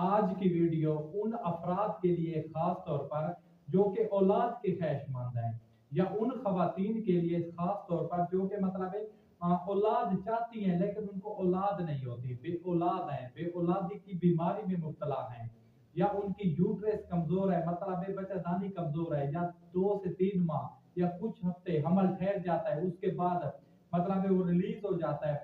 آج کی ویڈیو ان افراد کے لیے خاص طور پر جو کہ اولاد کے خواہشمند ہیں، یا ان خواتین کے لیے خاص طور پر جو کہ مطلب ہے اولاد چاہتی ہیں لیکن ان کو اولاد نہیں ہوتی، بے اولاد ہیں، بے اولادی کی بیماری میں مبتلا ہیں، یا ان کی یوٹرس کمزور ہے، مطلب ہے بچہ دانی کمزور ہے، یا 2 سے 3 ماہ یا کچھ ہفتے حمل ٹھہر جاتا ہے، اس کے بعد مطلب ہے وہ ریلیز ہو جاتا ہے،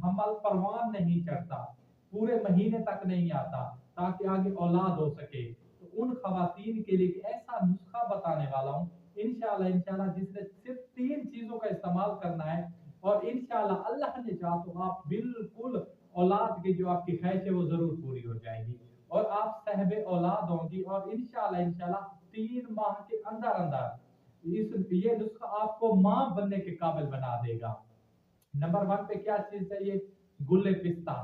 حمل پروان نہیں چڑھتا، پورے مہینے تک نہیں آتا تاکہ آگے اولاد ہو سکے، تو ان خواتین کے لیے ایک ایسا نسخہ بتانے والا ہوں انشاءاللہ جس نے صرف 3 چیزوں کا استعمال کرنا ہے، اور انشاءاللہ اللہ نے چاہا تو آپ بالکل اولاد کی جو آپ کی خواہش ہے وہ ضرور پوری ہو جائے گی، اور آپ صاحب اولاد ہوں گی، اور انشاءاللہ 3 ماہ کے اندر اندر یہ نسخہ آپ کو ماں بننے کے قابل بنا دے گا۔ نمبر 1 پہ کیا چیز ہے؟ یہ گلے پستہ،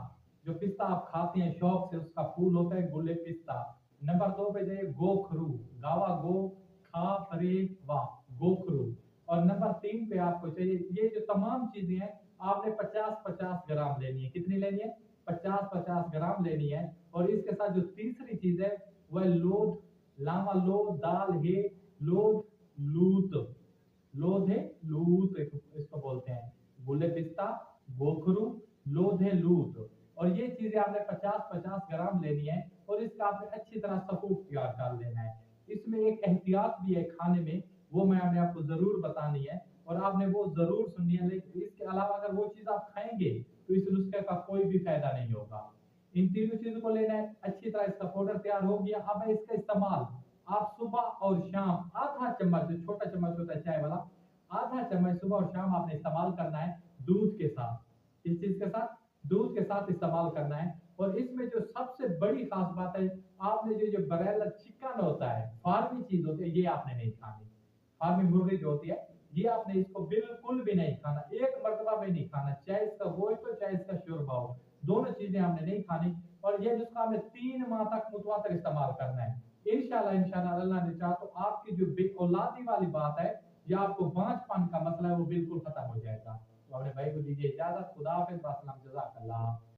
جو پستہ آپ کھاتے ہیں شوق سے، اس کا پھول ہوتا ہے گلے پستہ۔ نمبر 2 پہ جو ہے گوکھرو، گاوا گو کھا پرے وا، گوکھرو۔ اور نمبر 3 پہ آپ کو چاہیے، یہ جو تمام چیزیں ہیں آپ نے 50-50 گرام لینی ہے۔ کتنی لینی ہے؟ 50-50 گرام لینی ہے، اور اس کے ساتھ جو تیسری چیز ہے وہ ہے لود، لاما لود دال ہے، لود لوت، لود ہے لوت اس کو بولتے ہیں، گلے پستہ، گوکھرو، لود ہے لوت، اور یہ چیزیں آپ نے 50-50 گرام لینی ہے، اور اس کا آپ نے اچھی طرح سفوف تیار کر لینا ہے۔ اس میں ایک احتیاط بھی ہے کھانے میں، وہ میں نے آپ کو ضرور بتانی ہے، اور آپ نے وہ ضرور سننی ہے، لیکن اس کے علاوہ اگر وہ چیز آپ کھائیں گے تو اس نسخے کا کوئی بھی فائدہ نہیں ہوگا۔ ان تینوں چیزوں کو لینا ہے، اچھی طرح اس کا پاؤڈر تیار ہو گیا، اب ہے اس کا استعمال آپ صبح اور شام آدھا چمچ، جو چھوٹا چمچ ہوتا ہے چائے والا، آدھا چمچ صبح اور شام آپ نے استعمال کرنا ہے دودھ کے ساتھ۔ اس چیز کے ساتھ دودھ کے ساتھ استعمال کرنا ہے، اور اس میں جو سب سے بڑی خاص بات ہے، آپ نے جو بریلر چکن ہوتا ہے، فارمی چیز ہوتی ہے، یہ آپ نے نہیں کھانی۔ فارمی مرغی جو ہوتی ہے یہ آپ نے اس کو بالکل بھی نہیں کھانا، ایک مرتبہ بھی نہیں کھانا، چاہے اس کا گوشت ہو چاہے اس کا شوربہ ہو، دونوں چیزیں ہم نے نہیں کھانی، اور یہ نسخہ ہمیں 3 ماہ تک متواتر استعمال کرنا ہے۔ انشاءاللہ اللہ نے چاہا تو آپ کی جو بے اولادی والی بات ہے، یا آپ کو بانچ پن کا مسئلہ ہے، وہ بالکل ختم ہو جائے گا۔ تو اپنے بھائی کو دیجیے اجازت، خدا حافظ، السلام، جزاک اللہ۔